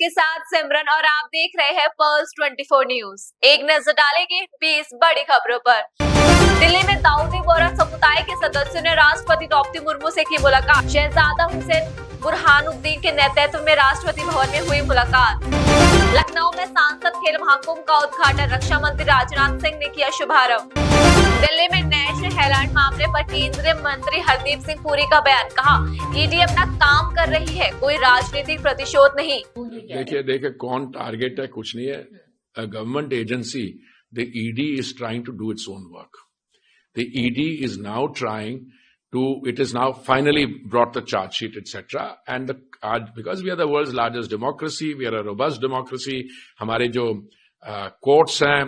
आपके साथ सिमरन और आप देख रहे हैं पर्ल्स 24 न्यूज। एक नजर डालेंगे 20 बड़ी खबरों पर। दिल्ली में दाऊदी बोहरा समुदाय के सदस्यों ने राष्ट्रपति द्रौपदी मुर्मू से की मुलाकात। शहजादा हुसैन बुरहानुद्दीन के नेतृत्व में राष्ट्रपति भवन में हुई मुलाकात। लखनऊ में सांसद खेल महाकुंभ का उद्घाटन, रक्षा मंत्री राजनाथ सिंह ने किया शुभारंभ। दिल्ली में नेशनल हेराल्ड मामले पर केंद्रीय मंत्री हरदीप सिंह पुरी का बयान, कहा ईडी अपना काम कर रही है, कोई राजनीतिक प्रतिशोध नहीं। देखिए कौन टारगेट है, कुछ नहीं है। Government agency, the ED is trying to do its own work. The ED is now trying to, it is now finally brought the charge sheet, etc. And because we are the world's largest democracy, we are a robust democracy. हमारे जो courts हैं,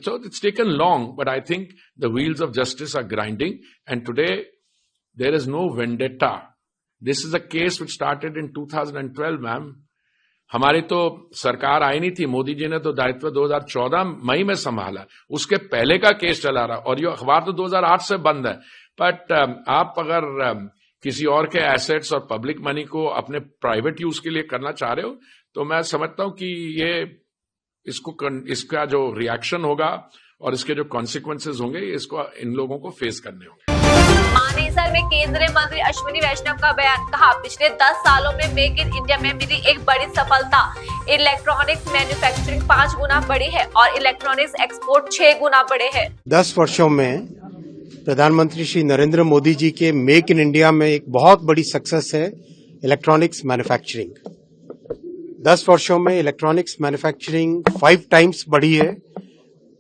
so it's taken long, but I think the wheels of justice are grinding. And today there is no vendetta. This is a case which started in 2012, ma'am. हमारी तो सरकार आई नहीं थी, मोदी जी ने तो दायित्व 2014 मई में संभाला, उसके पहले का केस चला रहा, और ये अखबार तो 2008 से बंद है। बट आप अगर किसी और के एसेट्स और पब्लिक मनी को अपने प्राइवेट यूज के लिए करना चाह रहे हो, तो मैं समझता हूं कि ये इसका जो रिएक्शन होगा और इसके जो कॉन्सिक्वेंसेज होंगे, इसको इन लोगों को फेस करने होंगे। मानेसर में केंद्रीय मंत्री अश्विनी वैष्णव का बयान, कहा पिछले 10 सालों में मेक इन इंडिया में मिली एक बड़ी सफलता। इलेक्ट्रॉनिक्स मैन्युफैक्चरिंग 5 गुना बढ़ी है और इलेक्ट्रॉनिक्स एक्सपोर्ट 6 गुना बढ़े हैं। 10 वर्षों में प्रधानमंत्री श्री नरेंद्र मोदी जी के मेक इन इंडिया में एक बहुत बड़ी सक्सेस है इलेक्ट्रॉनिक्स मैन्युफैक्चरिंग। 10 वर्षों में इलेक्ट्रॉनिक्स मैन्युफैक्चरिंग 5 टाइम्स बढ़ी है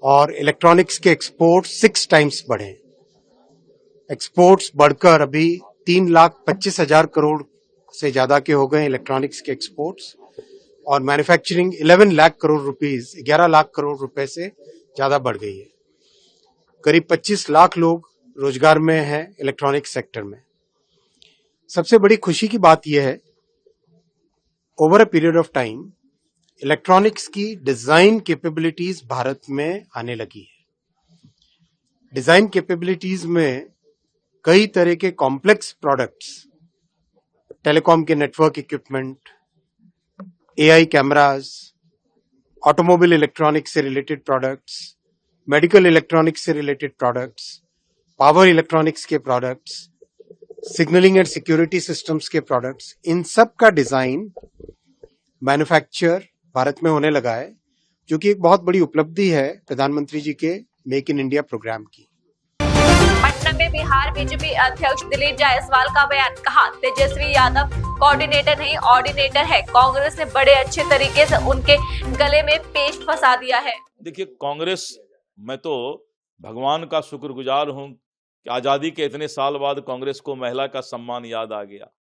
और इलेक्ट्रॉनिक्स के एक्सपोर्ट 6 टाइम्स बढ़े। एक्सपोर्ट्स बढ़कर अभी 3,25,000 करोड़ से ज्यादा के हो गए इलेक्ट्रॉनिक्स के एक्सपोर्ट्स, और मैन्युफैक्चरिंग 11 लाख करोड़ रुपीस, 11 लाख करोड़ रुपए से ज्यादा बढ़ गई है। करीब 25 लाख लोग रोजगार में हैं इलेक्ट्रॉनिक सेक्टर में। सबसे बड़ी खुशी की बात यह है, over a period of time electronics की डिजाइन कैपेबिलिटीज भारत में आने लगी है। डिजाइन कैपेबिलिटीज में कई तरह के कॉम्प्लेक्स प्रोडक्ट्स, टेलीकॉम के network equipment, AI cameras, automobile electronics से रिलेटेड प्रोडक्ट्स, मेडिकल इलेक्ट्रॉनिक्स से रिलेटेड प्रोडक्ट्स, पावर इलेक्ट्रॉनिक्स के products, signalling and security systems के प्रोडक्ट्स, इन सब का डिजाइन मैन्युफैक्चर भारत में होने लगा है, जो कि एक बहुत बड़ी उपलब्धि है प्रधानमंत्री जी के मेक इन इंडिया प्रोग्राम की। पटना में बिहार बीजेपी अध्यक्ष दिलीप जायसवाल का बयान, कहा तेजस्वी यादव कोऑर्डिनेटर नहीं ऑर्डिनेटर है, कांग्रेस ने बड़े अच्छे तरीके से उनके गले में पेच फंसा दिया है। देखिए, कांग्रेस, मैं तो भगवान का शुक्रगुजार हूं कि आजादी के इतने साल बाद कांग्रेस को महिला का सम्मान याद आ गया।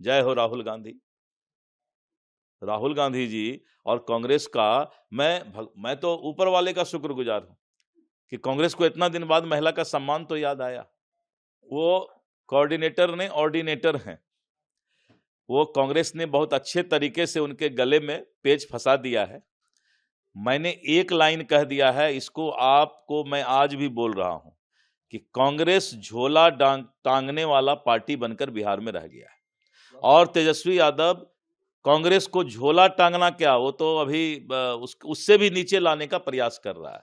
जय हो राहुल गांधी। राहुल गांधी जी और कांग्रेस का मैं तो ऊपर वाले का शुक्रगुजार हूं कि कांग्रेस को इतना दिन बाद महिला का सम्मान तो याद आया। वो कोऑर्डिनेटर ने ऑर्डिनेटर हैं। वो कांग्रेस ने बहुत अच्छे तरीके से उनके गले में पेच फंसा दिया है। मैंने एक लाइन कह दिया है, इसको आपको मैं आज भी बोल रहा हूं कि कांग्रेस झोला टांगने वाला पार्टी बनकर बिहार में रह गया है, और तेजस्वी यादव कांग्रेस को झोला टांगना क्या, वो तो अभी उससे भी नीचे लाने का प्रयास कर रहा है।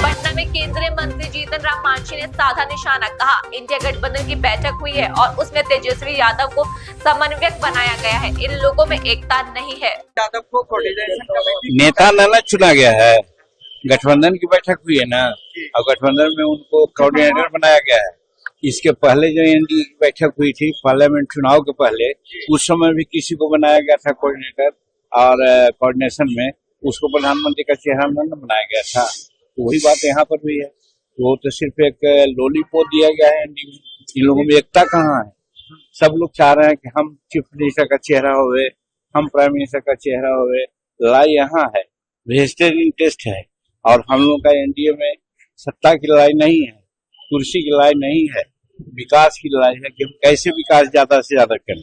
पटना में केंद्रीय मंत्री जीतन राम मांझी ने साधा निशाना, कहा इंडिया गठबंधन की बैठक हुई है और उसमें तेजस्वी यादव को समन्वयक बनाया गया है, इन लोगों में एकता नहीं है। यादव को नेता न चुना गया है, गठबंधन की बैठक हुई है ना, और गठबंधन में उनको कोऑर्डिनेटर बनाया गया है। इसके पहले जो एनडीए की बैठक हुई थी पार्लियामेंट चुनाव के पहले, उस समय भी किसी को बनाया गया था कोऑर्डिनेटर, और कोऑर्डिनेशन में उसको प्रधानमंत्री का चेहरा न बनाया गया था। तो वही बात यहाँ पर भी है, वो तो सिर्फ एक लॉलीपॉप दिया गया है। इन लोगों में एकता कहाँ है? सब लोग चाह रहे हैं कि हम चीफ मिनिस्टर का चेहरा होवे, हम प्राइम मिनिस्टर का चेहरा होवे। लड़ाई यहाँ है, वेस्टेड इंटरेस्ट है, और हम लोग का एनडीए में सत्ता की लड़ाई नहीं है, कुर्सी की लड़ाई नहीं है, विकास की लड़ाई है कि हम कैसे विकास ज्यादा से ज्यादा करें।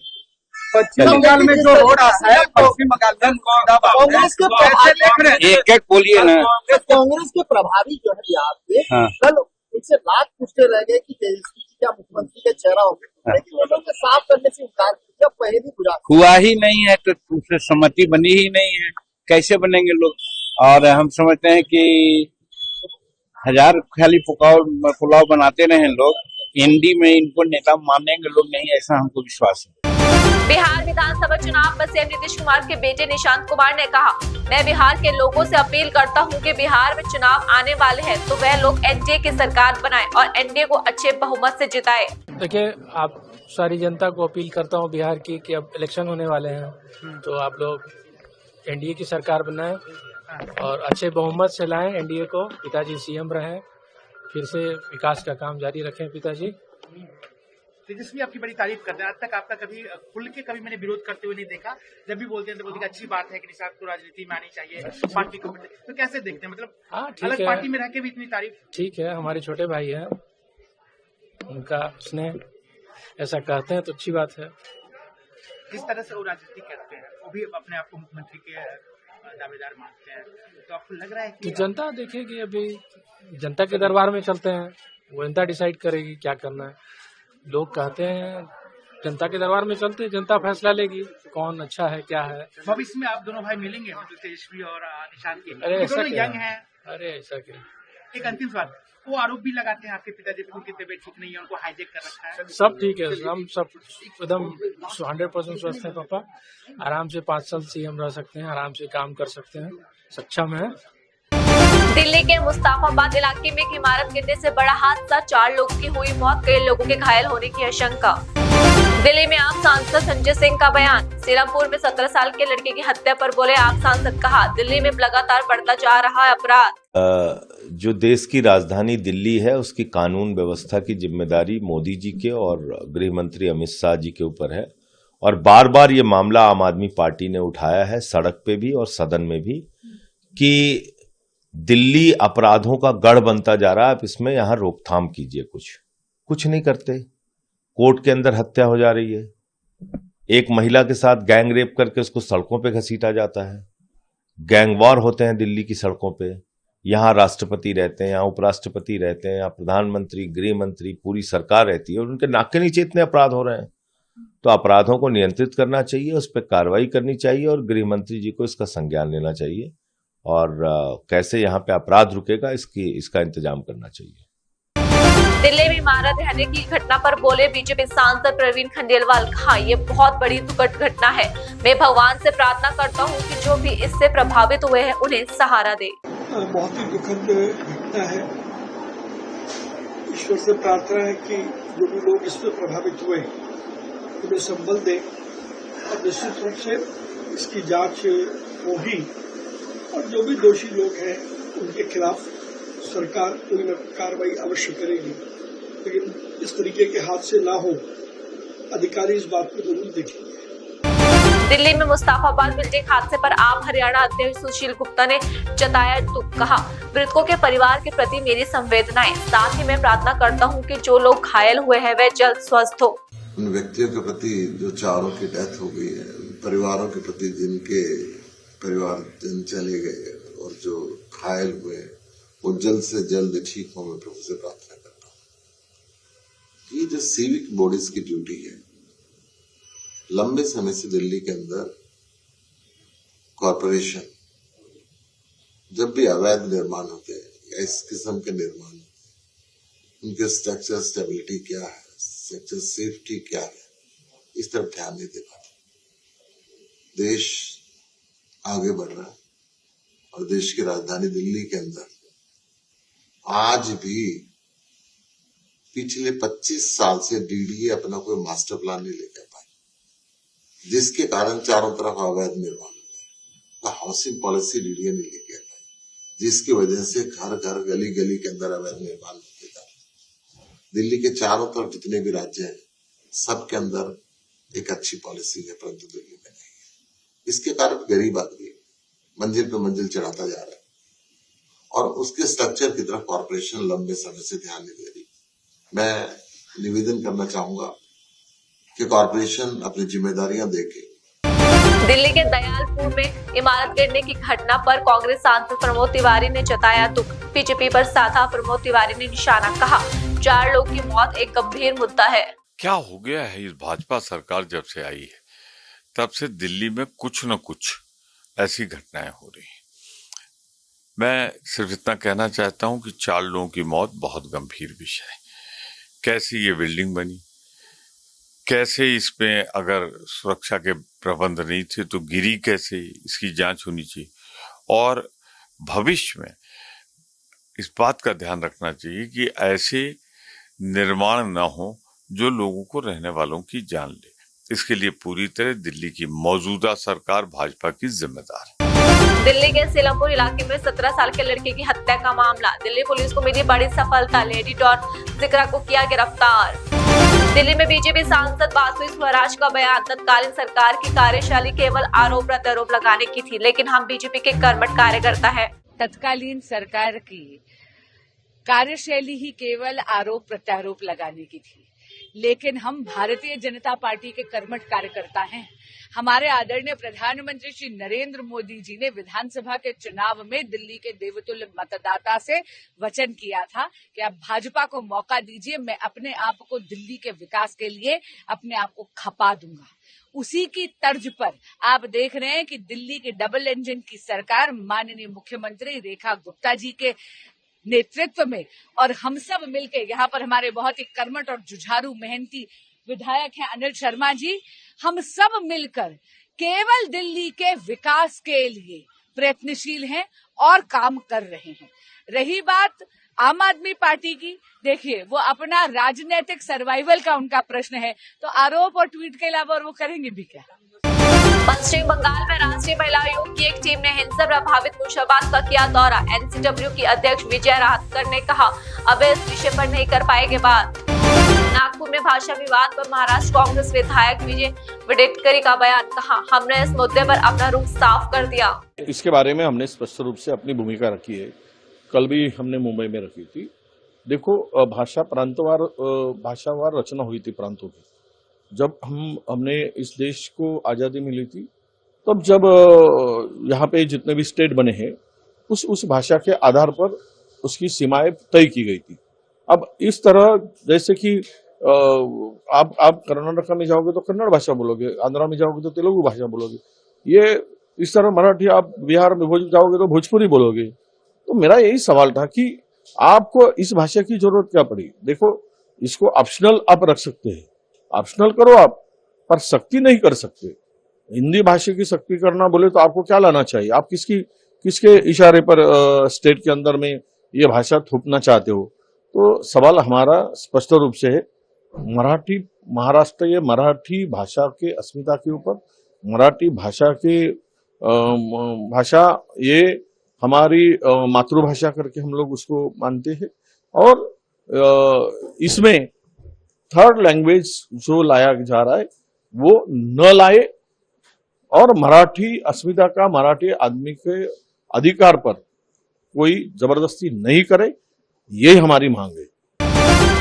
पश्चिम बंगाल में जो हो रहा है, पश्चिम बंगाल में कांग्रेस के प्रभारी, एक बोलिए ना, कांग्रेस के प्रभारी जो है यहाँ पे, कल उनसे बात पूछते रह गए कि तेजस्वी क्या मुख्यमंत्री का चेहरा होगा, लेकिन उन्होंने साफ करने से इनकार किया, पहले भी गुजार हुआ ही नहीं है तो उससे सहमति बनी ही नहीं है, कैसे बनेंगे लोग। और हम समझते हैं कि हजार खाली पुलाव बनाते रहे लोग, एनडी में इनको नेता मानेंगे लोग नहीं, ऐसा हमको विश्वास है। बिहार विधानसभा चुनाव में सीएम नीतीश कुमार के बेटे निशांत कुमार ने कहा, मैं बिहार के लोगों से अपील करता हूं कि बिहार में चुनाव आने वाले हैं तो वह लोग एनडीए की सरकार बनाएं और एनडीए को अच्छे बहुमत से जिताएं। देखिए, आप सारी जनता को अपील करता हूं बिहार की कि अब इलेक्शन होने वाले हैं, तो आप लोग एनडीए की सरकार बनाएं और अच्छे बहुमत से लाएं एनडीए को, पिताजी सीएम रहें, फिर से विकास का काम जारी रखें पिताजी। तेजस्वी आपकी बड़ी तारीफ करते हैं, आज तक आपका कभी खुल के कभी मैंने विरोध करते हुए नहीं देखा, जब भी बोलते हैं तो बोलते हैं अच्छी बात है कि निषाद को राजनीति में आनी चाहिए, पार्टी को। तो कैसे देखते हैं, मतलब अलग पार्टी में रह के भी इतनी तारीफ? ठीक है, हमारे छोटे भाई हैं, उनका स्नेह ऐसा कहते हैं तो अच्छी बात है। जिस तरह से वो राजनीति करते हैं, वो भी अपने आप को मुख्यमंत्री के दावेदार मानते हैं, तो आपको लग रहा है कि जनता देखेगी, अभी जनता के दरबार में चलते हैं, वो जनता डिसाइड करेगी क्या करना है। लोग कहते हैं जनता के दरबार में चलते हैं, जनता फैसला लेगी कौन अच्छा है क्या है। भविष्य में आप दोनों भाई मिलेंगे, मतलब तेजस्वी और निशांत के? अरे ऐसा दोनों यंग हैं। अरे ऐसा क्या। एक अंतिम सवाल, वो आरोप भी लगाते हैं आपके पिताजी पे, उनकी तबीयत ठीक नहीं है, उनको हाईजेक कर रखा है। सब ठीक है, हम सब एकदम 100% स्वस्थ है पापा, आराम से 5 साल सीएम रह सकते हैं, आराम से काम कर सकते हैं, सक्षम है। दिल्ली के मुस्ताफाबाद इलाके में एक इमारत गिरने से बड़ा हादसा, 4 लोगों की हुई मौत, कई लोगों के घायल होने की आशंका। दिल्ली में आप सांसद संजय सिंह का बयान, सीरामपुर में 17 साल के लड़के की हत्या पर बोले आप सांसद, कहा दिल्ली में लगातार बढ़ता जा रहा है अपराध। जो देश की राजधानी दिल्ली है उसकी कानून व्यवस्था की जिम्मेदारी मोदी जी के और गृह मंत्री अमित शाह जी के ऊपर है, और बार बार ये मामला आम आदमी पार्टी ने उठाया है, सड़क पे भी और सदन में भी, कि दिल्ली अपराधों का गढ़ बनता जा रहा है, आप इसमें यहां रोकथाम कीजिए। कुछ नहीं करते, कोर्ट के अंदर हत्या हो जा रही है, एक महिला के साथ गैंग रेप करके उसको सड़कों पे घसीटा जाता है, गैंग वॉर होते हैं दिल्ली की सड़कों पे, यहाँ राष्ट्रपति रहते हैं, यहाँ उपराष्ट्रपति रहते हैं, यहाँ प्रधानमंत्री, गृह मंत्री, पूरी सरकार रहती है और उनके नाक के नीचे इतने अपराध हो रहे हैं। तो अपराधों को नियंत्रित करना चाहिए, उस पर कार्रवाई करनी चाहिए और गृह मंत्री जी को इसका संज्ञान लेना चाहिए, और कैसे यहाँ पे अपराध रुकेगा इसका इंतजाम करना चाहिए। दिल्ली में इमारत गिरने की घटना पर बोले बीजेपी सांसद प्रवीण खंडेलवाल, कहा ये बहुत बड़ी दुखद घटना है, मैं भगवान से प्रार्थना करता हूँ कि जो भी इससे प्रभावित हुए हैं उन्हें सहारा दे। बहुत ही दुखद घटना है, ईश्वर से प्रार्थना है कि जो भी लोग इससे प्रभावित हुए उन्हें संबल दे, और निश्चित रूप से इसकी जांच होगी और जो भी दोषी लोग हैं उनके खिलाफ सरकार कोई न कार्रवाई अवश्य करेगी, लेकिन इस तरीके के हादसे ना हो, अधिकारी इस बात को जरूर देखेंगे। दिल्ली में मुस्ताफाबाद बिल्डिंग हादसे पर आप हरियाणा अध्यक्ष सुशील गुप्ता ने जताया दुख, कहा मृतकों के परिवार के प्रति मेरी संवेदनाएं, साथ ही मैं प्रार्थना करता हूं कि जो लोग घायल हुए हैं वे जल्द स्वस्थ हो। उन व्यक्तियों के प्रति जो 4 की डेथ हो गई है, परिवारों के प्रति जिनके परिवार जन चले गए और जो घायल हुए वो जल्द से जल्द ठीक हो, मैं प्रभु से प्रार्थना करता हूँ। ये जो सिविक बॉडीज की ड्यूटी है, लंबे समय से दिल्ली के अंदर कॉरपोरेशन जब भी अवैध निर्माण होते हैं या इस किस्म के निर्माण, उनके स्ट्रक्चर स्टेबिलिटी क्या है, स्ट्रक्चर सेफ्टी क्या है, इस तरफ ध्यान नहीं दे पाते। देश आगे बढ़ रहा है और देश की राजधानी दिल्ली के अंदर आज भी पिछले 25 साल से डीडीए अपना कोई मास्टर प्लान नहीं लेकर पाए, जिसके कारण चारों तरफ अवैध निर्माण होता है। हाउसिंग पॉलिसी डीडीए नहीं लेकर पाए, जिसकी वजह से घर घर गली गली के अंदर अवैध निर्माण होते जा रहे हैं। दिल्ली के चारों तरफ जितने भी राज्य हैं सबके अंदर एक अच्छी पॉलिसी है, परंतु दिल्ली में नहीं है। इसके कारण गरीब आदमी मंजिल पे मंजिल चढ़ाता जा रहा है और उसके स्ट्रक्चर की तरफ कॉर्पोरेशन लंबे समय से ध्यान नहीं दे रही। मैं निवेदन करना चाहूंगा कि कॉर्पोरेशन अपनी जिम्मेदारियां देखे। दिल्ली के दयालपुर में इमारत गिरने की घटना पर कांग्रेस सांसद प्रमोद तिवारी ने जताया दुख, बीजेपी पर साधा प्रमोद तिवारी ने निशाना, कहा 4 लोगों की मौत एक गंभीर मुद्दा है। क्या हो गया है इस भाजपा सरकार जब से आई है तब से दिल्ली में कुछ न कुछ ऐसी घटनाएं हो रही हैं। मैं सिर्फ इतना कहना चाहता हूं कि 4 लोगों की मौत बहुत गंभीर विषय है। कैसी ये बिल्डिंग बनी, कैसे इसमें अगर सुरक्षा के प्रबंध नहीं थे तो गिरी कैसे, इसकी जांच होनी चाहिए। और भविष्य में इस बात का ध्यान रखना चाहिए कि ऐसे निर्माण न हो जो लोगों को, रहने वालों की जान ले। इसके लिए पूरी तरह दिल्ली की मौजूदा सरकार भाजपा की जिम्मेदार है। दिल्ली के सीलमपुर इलाके में 17 साल के लड़के की हत्या का मामला, दिल्ली पुलिस को मिली बड़ी सफलता, लेडी डॉन जिक्रा को किया गिरफ्तार। दिल्ली में बीजेपी सांसद बासुई स्वराज का बयान, तत्कालीन सरकार की कार्यशैली केवल आरोप प्रत्यारोप लगाने की थी, लेकिन हम बीजेपी के कर्मठ कार्यकर्ता है। तत्कालीन सरकार की कार्यशैली ही केवल आरोप प्रत्यारोप लगाने की थी, लेकिन हम भारतीय जनता पार्टी के कर्मठ कार्यकर्ता हैं। हमारे आदरणीय प्रधानमंत्री श्री नरेंद्र मोदी जी ने विधानसभा के चुनाव में दिल्ली के देवतुल्य मतदाता से वचन किया था कि आप भाजपा को मौका दीजिए, मैं अपने आप को दिल्ली के विकास के लिए अपने आप को खपा दूंगा। उसी की तर्ज पर आप देख रहे हैं कि दिल्ली की डबल इंजन की सरकार माननीय मुख्यमंत्री रेखा गुप्ता जी के नेतृत्व में और हम सब मिलकर, यहाँ पर हमारे बहुत ही कर्मठ और जुझारू मेहनती विधायक हैं अनिल शर्मा जी, हम सब मिलकर केवल दिल्ली के विकास के लिए प्रयत्नशील हैं और काम कर रहे हैं। रही बात आम आदमी पार्टी की, देखिए वो अपना राजनीतिक सर्वाइवल का उनका प्रश्न है, तो आरोप और ट्वीट के अलावा और वो करेंगे भी क्या। पश्चिम बंगाल में राष्ट्रीय महिला आयोग की एक टीम ने हिंसा प्रभावित मुर्शिदाबाद का किया दौरा। एनसीडब्ल्यू की अध्यक्ष विजया राहतकर ने कहा, अब इस विषय पर नहीं कर पाएंगे बात। नागपुर में भाषा विवाद पर महाराष्ट्र कांग्रेस विधायक विजय वडेट्टीकर का बयान, कहा हमने इस मुद्दे पर अपना रुख साफ कर दिया। इसके बारे में हमने स्पष्ट रूप से अपनी भूमिका रखी है, कल भी हमने मुंबई में रखी थी। देखो, भाषावार रचना हुई थी प्रांतों की। जब हमने इस देश को आजादी मिली थी, तब जब यहाँ पे जितने भी स्टेट बने हैं उस भाषा के आधार पर उसकी सीमाएं तय की गई थी। अब इस तरह जैसे कि आप कर्नाटक में जाओगे तो कन्नड़ भाषा बोलोगे, आंध्रा में जाओगे तो तेलुगु भाषा बोलोगे, ये इस तरह मराठी, आप बिहार में जाओगे तो भोजपुरी बोलोगे। तो मेरा यही सवाल था कि आपको इस भाषा की जरूरत क्या पड़ी। देखो, इसको ऑप्शनल आप रख सकते हैं, ऑप्शनल करो आप, पर सख्ती नहीं कर सकते। हिंदी भाषा की सख्ती करना बोले तो आपको क्या लाना चाहिए, आप किसके इशारे पर स्टेट के अंदर में ये भाषा थोपना चाहते हो। तो सवाल हमारा स्पष्ट रूप से है, महाराष्ट्र ये मराठी भाषा के अस्मिता के ऊपर, मराठी भाषा ये हमारी मातृभाषा करके हम लोग उसको मानते हैं। और इसमें थर्ड लैंग्वेज जो लाया जा रहा है वो न लाए और मराठी अस्मिता का, मराठी आदमी के अधिकार पर कोई जबरदस्ती नहीं करे, ये हमारी मांग है।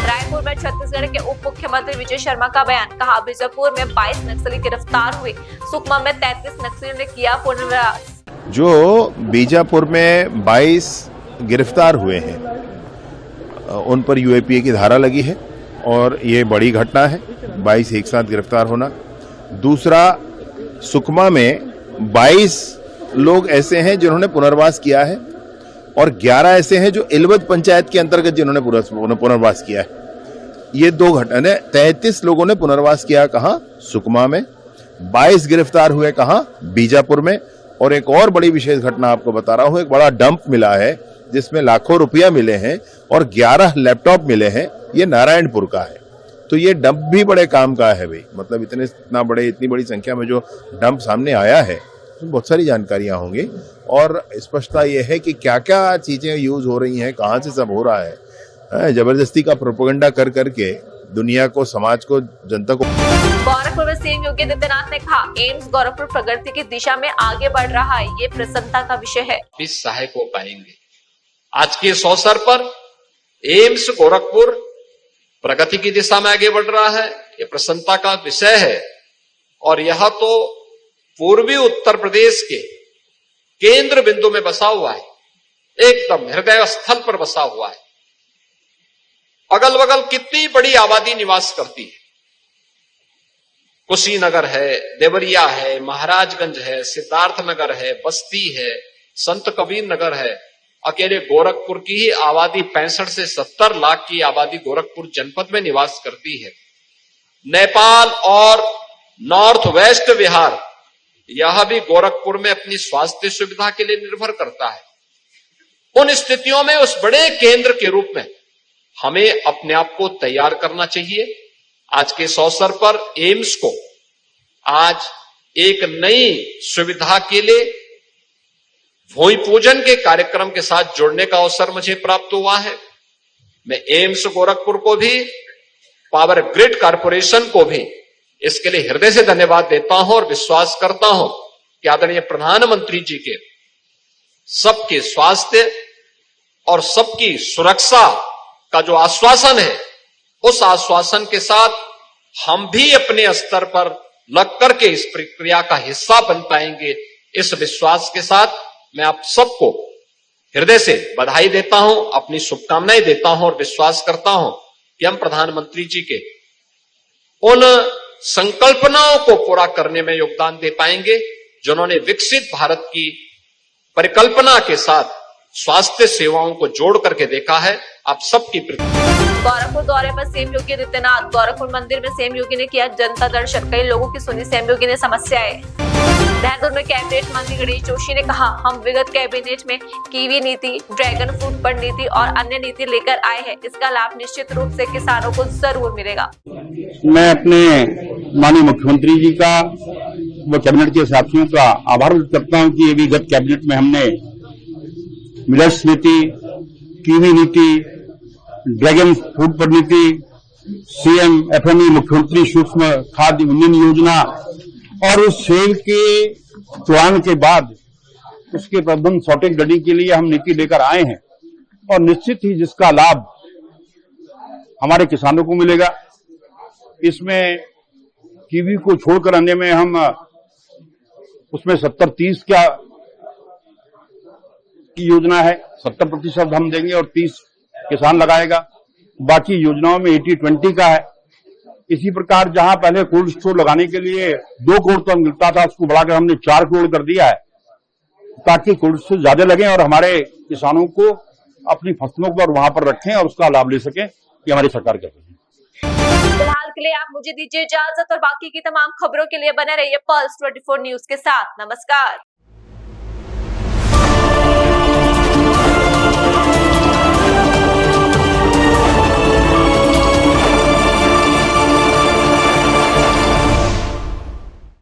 रायपुर में छत्तीसगढ़ के उप मुख्यमंत्री विजय शर्मा का बयान, कहा बीजापुर में 22 नक्सली गिरफ्तार हुए, सुकमा में 33 नक्सलियों ने किया पुनर्वास। जो बीजापुर में 22 गिरफ्तार हुए हैं उन पर यूएपीए की धारा लगी है और ये बड़ी घटना है, 22 एक साथ गिरफ्तार होना। दूसरा, सुकमा में 22 लोग ऐसे हैं जिन्होंने पुनर्वास किया है और 11 ऐसे हैं जो इलवद पंचायत के अंतर्गत जिन्होंने पुनर्वास किया है। ये 2 घटना, 33 लोगों ने पुनर्वास किया कहाँ, सुकमा में, 22 गिरफ्तार हुए कहाँ, बीजापुर में। और एक और बड़ी विशेष घटना आपको बता रहा हूं, एक बड़ा डंप मिला है जिसमें लाखों रुपया मिले हैं और 11 लैपटॉप मिले हैं, ये नारायणपुर का है। तो ये डंप भी बड़े काम का है भाई, मतलब इतनी बड़ी संख्या में जो डंप सामने आया है, तो बहुत सारी जानकारियां होंगी और स्पष्टता ये है कि क्या क्या चीजें यूज हो रही हैं, कहाँ से सब हो रहा है। जबरदस्ती का प्रोपेगेंडा कर करके दुनिया को, समाज को, जनता को। गोरखपुर में सीएम योगी आदित्यनाथ ने कहा, एम्स गोरखपुर प्रगति की दिशा में आगे बढ़ रहा है, ये प्रसन्नता का विषय है। इस सहायक हो पाएंगे। आज के इस अवसर पर एम्स गोरखपुर प्रगति की दिशा में आगे बढ़ रहा है, ये प्रसन्नता का विषय है। और यह तो पूर्वी उत्तर प्रदेश के केंद्र बिंदु में बसा हुआ है, एकदम हृदय स्थल पर बसा हुआ है। अगल बगल कितनी बड़ी आबादी निवास करती है। कुशीनगर है, देवरिया है, महाराजगंज है, सिद्धार्थनगर है, बस्ती है, संत कबीर नगर है। अकेले गोरखपुर की ही आबादी 65 से 70 लाख की आबादी गोरखपुर जनपद में निवास करती है। नेपाल और नॉर्थ वेस्ट बिहार, यह भी गोरखपुर में अपनी स्वास्थ्य सुविधा के लिए निर्भर करता है। उन स्थितियों में उस बड़े केंद्र के रूप में हमें अपने आप को तैयार करना चाहिए। आज के इस अवसर पर एम्स को आज एक नई सुविधा के लिए भूमि पूजन के कार्यक्रम के साथ जोड़ने का अवसर मुझे प्राप्त हुआ है। मैं एम्स गोरखपुर को भी, पावर ग्रिड कॉर्पोरेशन को भी इसके लिए हृदय से धन्यवाद देता हूं और विश्वास करता हूं कि आदरणीय प्रधानमंत्री जी के सबके स्वास्थ्य और सबकी सुरक्षा का जो आश्वासन है, उस आश्वासन के साथ हम भी अपने स्तर पर लग करके इस प्रक्रिया का हिस्सा बन पाएंगे। इस विश्वास के साथ मैं आप सबको हृदय से बधाई देता हूं, अपनी शुभकामनाएं देता हूं और विश्वास करता हूं कि हम प्रधानमंत्री जी के उन संकल्पनाओं को पूरा करने में योगदान दे पाएंगे जिन्होंने विकसित भारत की परिकल्पना के साथ स्वास्थ्य सेवाओं को जोड़ करके देखा है। आप सबकी गोरखपुर दौरे पर सीएम योगी आदित्यनाथ, गोरखपुर मंदिर में सीएम योगी ने किया जनता दर्शन, कई लोगों की सुनी सीएम योगी ने समस्याएं। देहरादून में कैबिनेट मंत्री गणेश जोशी ने कहा, हम विगत कैबिनेट में कीवी नीति, ड्रैगन फ्रूट बंड नीति और अन्य नीति लेकर आए हैं। इसका लाभ निश्चित रूप से किसानों को जरूर मिलेगा। मैं अपने माननीय मुख्यमंत्री जी का व कैबिनेट के साथियों का आभार व्यक्त करता हूं कि विगत कैबिनेट में हमने मिलेट्स नीति, कीवी नीति, ड्रैगन फ्रूट बंड नीति, सीएम एफएमई मुख्यमंत्री सूक्ष्म खाद्य उन्नयन योजना और उस सेल के चुनाव के बाद उसके प्रबंधन शॉर्टेज लड़ने के लिए हम नीति लेकर आए हैं और निश्चित ही जिसका लाभ हमारे किसानों को मिलेगा। इसमें कीवी को छोड़कर अन्य में हम उसमें 70-30 क्या की योजना है, 70% हम देंगे और 30 किसान लगाएगा। बाकी योजनाओं में 80-20 का है। इसी प्रकार जहां पहले कोल्ड स्टोर लगाने के लिए 2 करोड़ टन मिलता था, उसको बढ़ाकर हमने 4 करोड़ कर दिया है ताकि कोल्ड स्टोर ज्यादा लगे और हमारे किसानों को अपनी फसलों पर वहां पर रखें और उसका लाभ ले सकें। ये हमारी सरकार कर रही है। फिलहाल के लिए आप मुझे दीजिए इजाजत और बाकी की तमाम खबरों के लिए बने रहिए पल्स 24 न्यूज के साथ। नमस्कार।